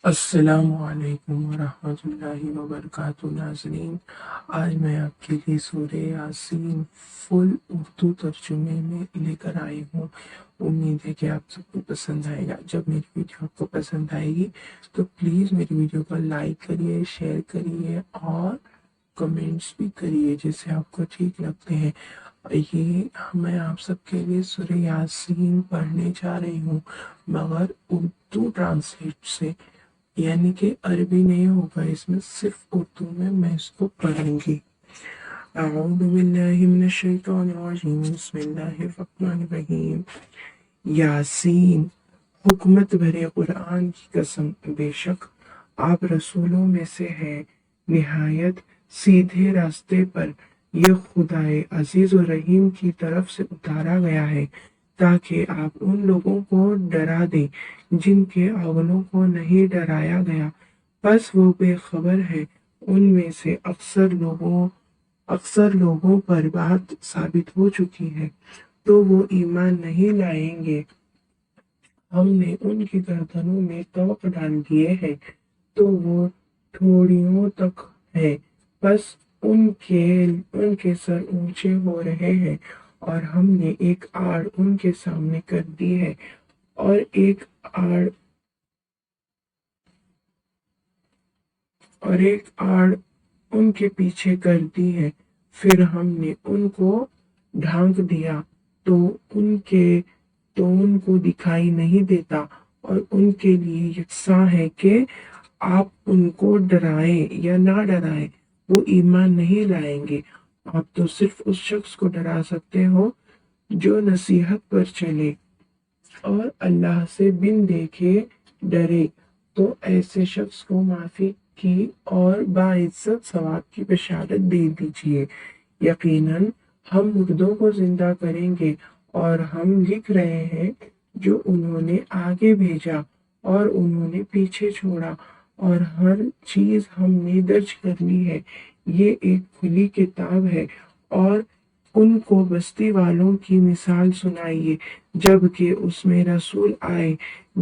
السلام علیکم ورحمۃ اللہ وبرکاتہ ناظرین، آج میں آپ کے لیے سورہ یاسین فل اردو ترجمے میں لے کر آئی ہوں۔ امید ہے کہ آپ سب کو پسند آئے گا۔ جب میری ویڈیو آپ کو پسند آئے گی تو پلیز میری ویڈیو کو لائک کریے، شیئر کریے اور کمنٹس بھی کریے جسے آپ کو ٹھیک لگتے ہیں۔ یہ میں آپ سب کے لیے سورہ یاسین پڑھنے جا رہی ہوں، مگر اردو ٹرانسلیٹ سے، یعنی کہ عربی نہیں ہوگا، اس میں صرف اردو میں اس کو پڑھوں گی۔ اعوذ باللہ من الشیطان الرجیم، بسم اللہ الرحمن الرحیم۔ یاسین، حکمت بھرے قرآن کی قسم، بے شک آپ رسولوں میں سے ہیں، نہایت سیدھے راستے پر۔ یہ خدائے عزیز و رحیم کی طرف سے اتارا گیا ہے تاکہ آپ ان لوگوں کو ڈرا دیں جن کے اگلوں کو نہیں ڈرایا گیا، بس وہ بے خبر ہے۔ ان میں سے اکثر لوگوں پر بات ثابت ہو چکی ہے تو وہ ایمان نہیں لائیں گے۔ ہم نے ان کی گردنوں میں طوق ڈال دیے ہیں تو وہ ٹھوڑیوں تک ہے، بس ان کے سر اونچے ہو رہے ہیں، اور ہم نے ایک آڑ ان کے سامنے کر دی ہے اور ایک آڑ ان کے پیچھے کر دی ہے۔ پھر ہم نے ان کو ڈھانک دیا تو ان کو دکھائی نہیں دیتا، اور ان کے لیے یکساں ہے کہ آپ ان کو ڈرائیں یا نہ ڈرائیں، وہ ایمان نہیں لائیں گے۔ آپ تو صرف اس شخص کو ڈرا سکتے ہو جو نصیحت پر چلے اور اللہ سے بن دیکھے ڈرے، تو ایسے شخص کو معافی کی اور باعزت ثواب کی بشارت دے دیجیے۔ یقیناً ہم مردوں کو زندہ کریں گے، اور ہم لکھ رہے ہیں جو انہوں نے آگے بھیجا اور انہوں نے پیچھے چھوڑا، اور ہر چیز ہم نے درج کر لی ہے۔ یہ ایک کھلی کتاب ہے، اور ان کو بستی والوں کی مثال سنائیے جب کہ اس میں رسول آئے،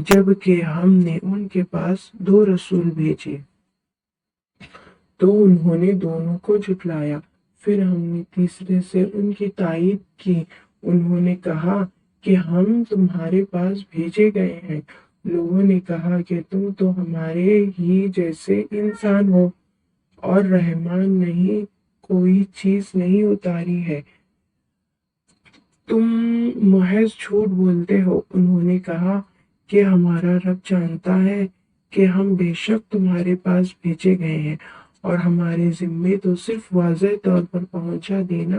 جب کہ ہم نے ان کے پاس 2 رسول بھیجے تو انہوں نے دونوں کو جھٹلایا۔ پھر ہم نے تیسرے سے ان کی تائید کی، انہوں نے کہا کہ ہم تمہارے پاس بھیجے گئے ہیں۔ لوگوں نے کہا کہ تم تو ہمارے ہی جیسے انسان ہو، اور رحمان نہیں کوئی چیز نہیں اتاری ہے، تم محض جھوٹ بولتے ہو۔ انہوں نے کہا کہ ہمارا رب جانتا ہے کہ ہم بے شک تمہارے پاس بھیجے گئے ہیں، اور ہمارے ذمے تو صرف واضح طور پر پہنچا دینا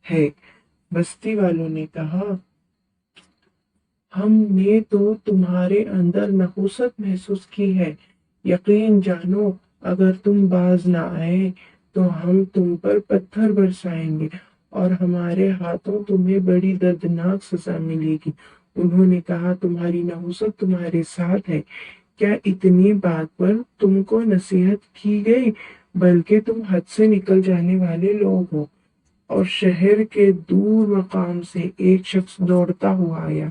ہے۔ بستی والوں نے کہا، ہم نے تو تمہارے اندر نحوست محسوس کی ہے، یقین جانو اگر تم باز نہ آئے تو ہم تم پر پتھر برسائیں گے، اور ہمارے ہاتھوں تمہیں بڑی دردناک سزا ملے گی۔ انہوں نے کہا، تمہاری نحوست تمہارے ساتھ ہے، کیا اتنی بات پر تم کو نصیحت کی گئی؟ بلکہ تم حد سے نکل جانے والے لوگ ہو۔ اور شہر کے دور مقام سے ایک شخص دوڑتا ہوا آیا،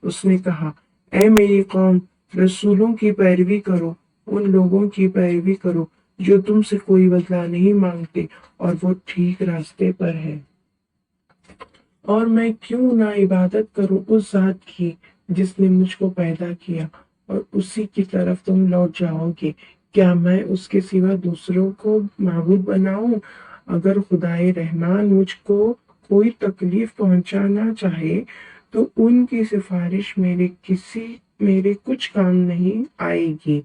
اس نے کہا، اے میری قوم، رسولوں کی پیروی کرو، ان لوگوں کی پیروی کرو جو تم سے کوئی بدلہ نہیں مانگتے اور وہ ٹھیک راستے پر ہے۔ اور میں کیوں نہ عبادت کروں اس ذات کی جس نے مجھ کو پیدا کیا، اور اسی کی طرف تم لوٹ جاؤ گے۔ کیا میں اس کے سوا دوسروں کو معبود بناؤں؟ اگر خدائے رحمان مجھ کو کوئی تکلیف پہنچانا چاہے تو ان کی سفارش میرے کچھ کام نہیں آئے گی،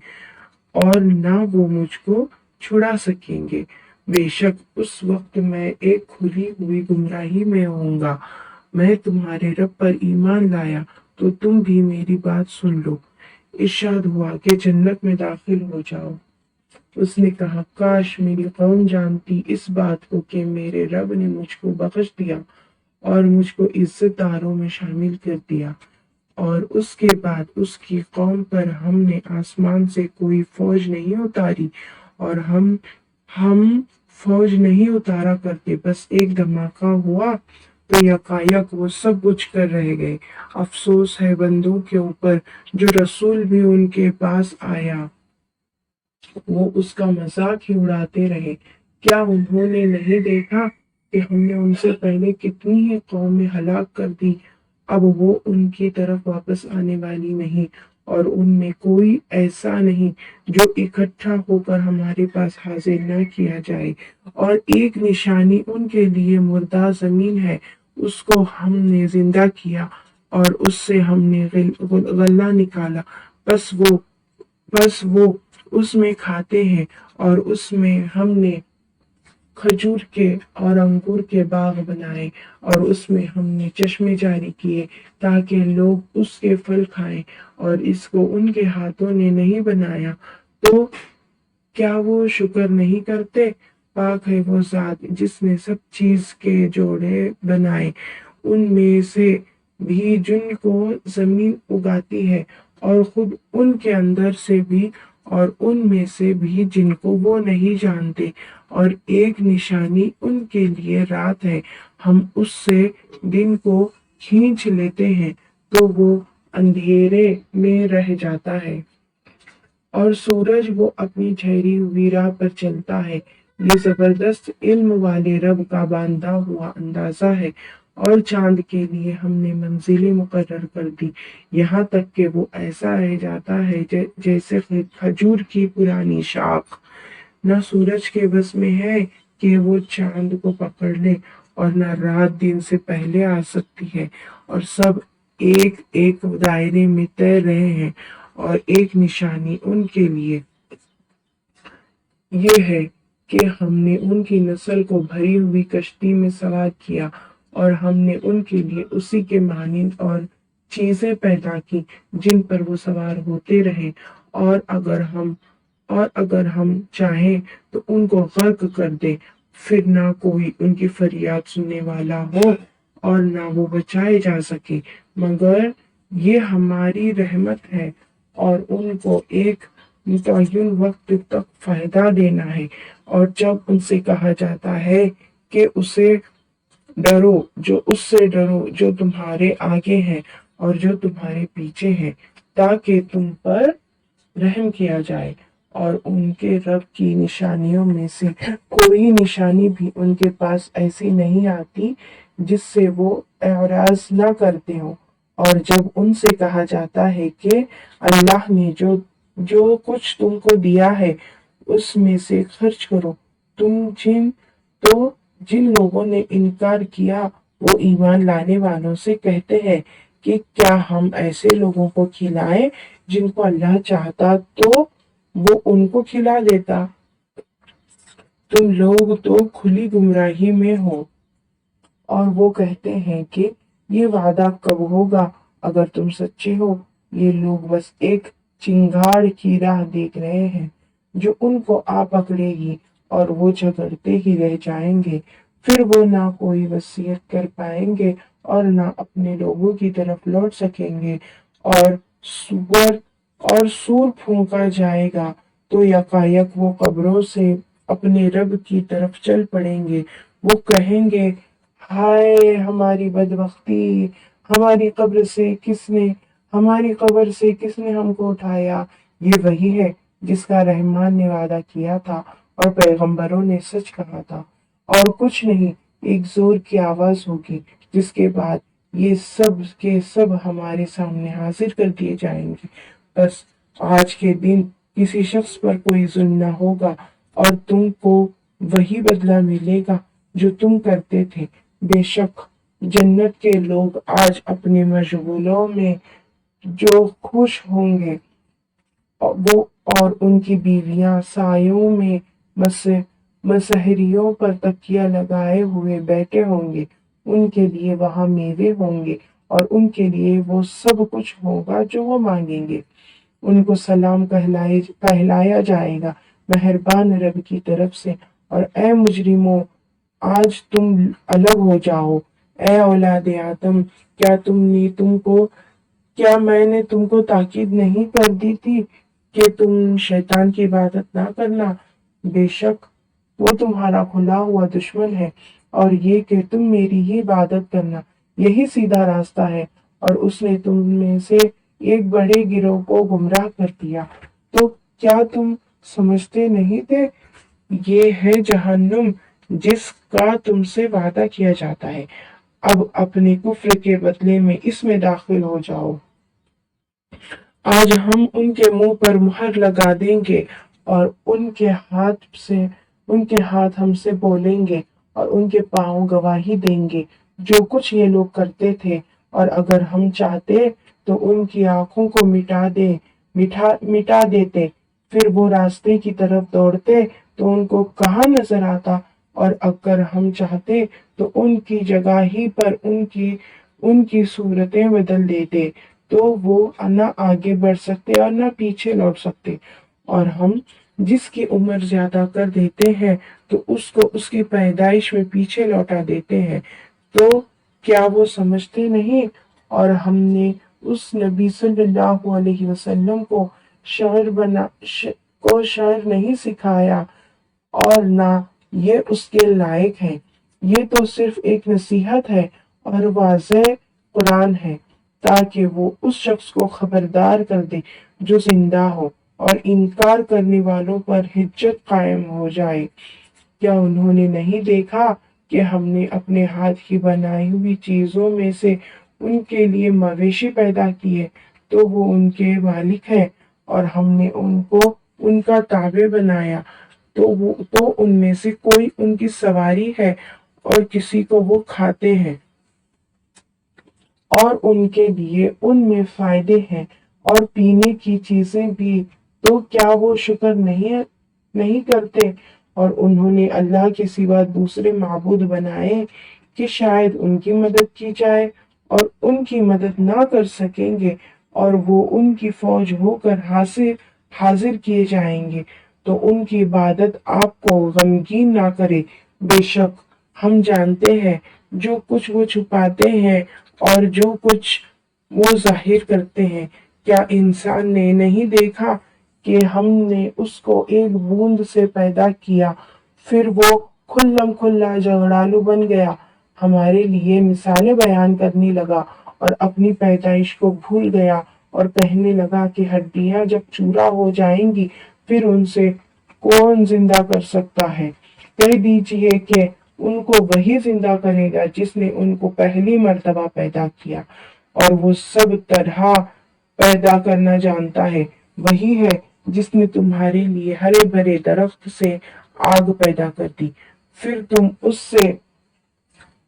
اور نہ وہ مجھ کو چھڑا سکیں گے۔ بے شک اس وقت میں ایک کھلی ہوئی گمراہی میں ہوں گا۔ میں تمہارے رب پر ایمان لایا تو تم بھی میری بات سن لو۔ ارشاد ہوا کہ جنت میں داخل ہو جاؤ۔ اس نے کہا، کاش میری قوم جانتی اس بات کو کہ میرے رب نے مجھ کو بخش دیا اور مجھ کو عزت داروں میں شامل کر دیا۔ اور اس کے بعد اس کی قوم پر ہم نے آسمان سے کوئی فوج نہیں اتاری، اور ہم فوج نہیں اتارا کرتے، بس ایک دھماکہ ہوا تو یکایک وہ سب بجھ کر رہ گئے۔ افسوس ہے بندوں کے اوپر جو رسول بھی ان کے پاس آیا وہ اس کا مذاق ہی اڑاتے رہے۔ کیا انہوں نے نہیں دیکھا کہ ہم نے ان سے پہلے کتنی ہی قومیں ہلاک کر دی؟ اب وہ ان کی طرف واپس آنے والی نہیں، اور ان میں کوئی ایسا نہیں جو اکٹھا ہو کر ہمارے پاس حاضر نہ کیا جائے۔ اور ایک نشانی ان کے لیے مردہ زمین ہے، اس کو ہم نے زندہ کیا اور اس سے ہم نے غلہ نکالا، بس وہ اس میں کھاتے ہیں، اور اس میں ہم نے کھجور کے اور انگور کے باغ بنائے، اور اس میں ہم نے چشمے جاری کیے تاکہ لوگ اس کے پھل کھائیں، اور اس کو ان کے ہاتھوں نے نہیں بنایا تو کیا وہ شکر نہیں کرتے؟ پاک ہے وہ ذات جس نے سب چیز کے جوڑے بنائے، ان میں سے بھی جن کو زمین اگاتی ہے، اور خود ان کے اندر سے بھی، اور ان میں سے بھی جن کو وہ نہیں جانتے۔ اور ایک نشانی ان کے لیے رات ہے، ہم اس سے دن کو کھینچ لیتے ہیں تو وہ اندھیرے میں رہ جاتا ہے، اور سورج وہ اپنی ٹھہری ہوئی راہ پر چلتا ہے۔ یہ زبردست علم والے رب کا باندھا ہوا اندازہ ہے، اور چاند کے لیے ہم نے منزلیں مقرر کر دی، یہاں تک کہ وہ ایسا رہ جاتا ہے جیسے کھجور کی پرانی شاخ۔ نہ سورج کے بس میں ہے کہ وہ چاند کو پکڑ لے، اور نہ رات دن سے پہلے آ سکتی ہے، اور سب ایک ایک دائرے میں تیر رہے ہیں، اور ایک نشانی ان کے لیے یہ ہے کہ ہم نے ان کی نسل کو بھری ہوئی کشتی میں سوار کیا، اور ہم نے ان کے لیے اسی کے مانند اور چیزیں پیدا کی جن پر وہ سوار ہوتے رہے، اور اگر ہم چاہیں تو ان کو غرق کر دیں، پھر نہ کوئی ان کی فریاد سننے والا ہو اور نہ وہ بچائے جا سکے، مگر یہ ہماری رحمت ہے، اور ان کو ایک متعین وقت تک فائدہ دینا ہے۔ اور جب ان سے کہا جاتا ہے کہ اس سے ڈرو جو تمہارے آگے ہے اور جو تمہارے پیچھے ہے، تاکہ تم پر رحم کیا جائے، اور ان کے رب کی نشانیوں میں سے کوئی نشانی بھی ان کے پاس ایسی نہیں آتی جس سے وہ اعراض نہ کرتے ہوں۔ اور جب ان سے کہا جاتا ہے کہ اللہ نے جو کچھ تم کو دیا ہے اس میں سے خرچ کرو، تو جن لوگوں نے انکار کیا وہ ایمان لانے والوں سے کہتے ہیں کہ کیا ہم ایسے لوگوں کو کھلائیں جن کو اللہ چاہتا تو وہ ان کو کھلا دیتا؟ تم لوگ تو کھلی گمراہی میں ہو۔ اور وہ کہتے ہیں کہ یہ وعدہ کب ہوگا؟ اگر تم سچے ہو، یہ لوگ بس ایک چنگاڑ کی راہ دیکھ رہے ہیں جو ان کو آ پکڑے گی، اور وہ جھگڑتے ہی رہ جائیں گے، پھر وہ نہ کوئی وصیت کر پائیں گے اور نہ اپنے لوگوں کی طرف لوٹ سکیں گے۔ اور سور پھونکا جائے گا تو یکایک وہ قبروں سے اپنے رب کی طرف چل پڑیں گے۔ وہ کہیں گے، ہائے ہماری بدبختی، ہماری قبر سے کس نے ہم کو اٹھایا؟ یہ وہی ہے جس کا رحمان نے وعدہ کیا تھا اور پیغمبروں نے سچ کہا تھا۔ اور کچھ نہیں، ایک زور کی آواز ہوگی جس کے بعد یہ سب کے سب ہمارے سامنے حاضر کر دیے جائیں گے۔ بس آج کے دن کسی شخص پر کوئی ظلم نہ ہوگا، اور تم کو وہی بدلہ ملے گا جو تم کرتے تھے۔ بے شک جنت کے لوگ آج اپنے مشغولوں میں جو خوش ہوں گے، وہ اور ان کی بیویاں سایوں میں مسہریوں پر تکیہ لگائے ہوئے بیٹھے ہوں گے۔ ان کے لیے وہاں میوے ہوں گے، اور ان کے لیے وہ سب کچھ ہوگا جو وہ مانگیں گے۔ ان کو سلام کہلایا جائے گا مہربان رب کی طرف سے۔ اور اے مجرموں، آج تم الگ ہو جاؤ۔ اے اولاد آدم، کیا میں نے تم کو تاکید نہیں کر دی تھی کہ تم شیطان کی عبادت نہ کرنا؟ بے شک وہ تمہارا کھلا ہوا دشمن ہے، اور یہ کہ تم میری ہی عبادت کرنا، یہی سیدھا راستہ ہے۔ اور اس نے تم میں سے ایک بڑے گروہ کو گمراہ کر دیا، تو کیا تم سمجھتے نہیں تھے؟ یہ ہے جہنم جس کا تم سے وعدہ کیا جاتا ہے، اب اپنے کفر کے بدلے میں اس میں داخل ہو جاؤ۔ آج ہم ان کے منہ پر مہر لگا دیں گے اور ان کے ہاتھ ہم سے بولیں گے اور ان کے پاؤں گواہی دیں گے جو کچھ یہ لوگ کرتے تھے، اور اگر ہم چاہتے تو ان کی آنکھوں کو مٹا دیتے، پھر وہ راستے کی طرف دوڑتے تو ان کو کہاں نظر آتا، اور اگر ہم چاہتے تو ان کی جگہ ہی پر ان کی صورتیں بدل دیتے، تو وہ نہ آگے بڑھ سکتے اور نہ پیچھے لوٹ سکتے، اور ہم جس کی عمر زیادہ کر دیتے ہیں تو اس کو اس کی پیدائش میں پیچھے لوٹا دیتے ہیں، تو کیا وہ سمجھتے نہیں؟ اور ہم نے اس نبی صلی اللہ علیہ وسلم کو شعر نہیں سکھایا، اور نہ یہ اس کے لائق ہے، یہ تو صرف ایک نصیحت ہے اور واضح قرآن ہے، تاکہ وہ اس شخص کو خبردار کر دے جو زندہ ہو اور انکار کرنے والوں پر حجت قائم ہو جائے۔ کیا انہوں نے نہیں دیکھا کہ ہم نے اپنے ہاتھ کی بنائی ہوئی چیزوں میں سے ان کے لیے مویشی پیدا کیے، تو وہ ان کے مالک ہیں، اور ہم نے ان کو ان کا تابع بنایا، تو ان میں سے کوئی ان کی سواری ہے اور کسی کو وہ کھاتے ہیں، اور ان کے لیے ان میں فائدے ہیں اور پینے کی چیزیں بھی، تو کیا وہ شکر نہیں کرتے؟ اور انہوں نے اللہ کے سوا دوسرے معبود بنائے کہ شاید ان کی مدد کی جائے، اور ان کی مدد نہ کر سکیں گے، اور وہ ان کی فوج ہو کر حاضر کیے جائیں گے، تو ان کی عبادت آپ کو غمگین نہ کرے۔ بے شک ہم جانتے ہیں جو کچھ وہ چھپاتے ہیں اور جو کچھ وہ ظاہر کرتے ہیں۔ کیا انسان نے نہیں دیکھا کہ ہم نے اس کو ایک بوند سے پیدا کیا، پھر وہ کھلم کھلا جھگڑالو بن گیا، ہمارے لیے مثالیں بیان کرنے لگا اور اپنی پیدائش کو بھول گیا، اور کہنے لگا کہ ہڈیاں جب چورا ہو جائیں گی پھر ان سے کون زندہ کر سکتا ہے؟ کہہ دیجئے کہ ان کو وہی زندہ کرے گا جس نے ان کو پہلی مرتبہ پیدا کیا، اور وہ سب طرح پیدا کرنا جانتا ہے۔ وہی ہے جس نے تمہارے لیے ہرے بھرے درخت سے آگ پیدا کر دی، پھر تم اس سے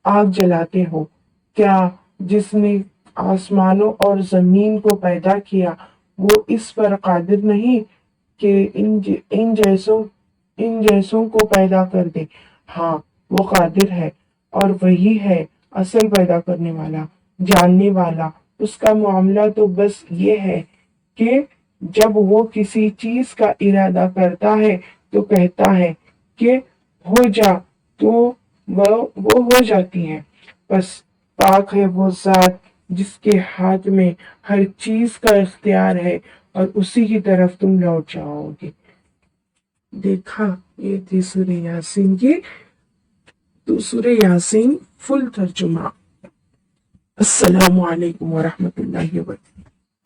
آگ جلاتے ہو۔ کیا جس نے آسمانوں اور زمین کو پیدا کیا وہ اس پر قادر نہیں کہ ان جیسوں کو پیدا کر دے؟ ہاں وہ قادر ہے، اور وہی ہے اصل پیدا کرنے والا، جاننے والا۔ اس کا معاملہ تو بس یہ ہے کہ جب وہ کسی چیز کا ارادہ کرتا ہے تو کہتا ہے کہ ہو جا، تو وہ ہو جاتی ہے۔ بس پاک ہے وہ ذات جس کے ہاتھ میں ہر چیز کا اختیار ہے، اور اسی کی طرف تم لوٹ جاؤ گے۔ دیکھا، یہ تھی سورہ یاسین کی سورہ یاسین فل ترجمہ۔ السلام علیکم ورحمۃ اللہ وبرکاتہ۔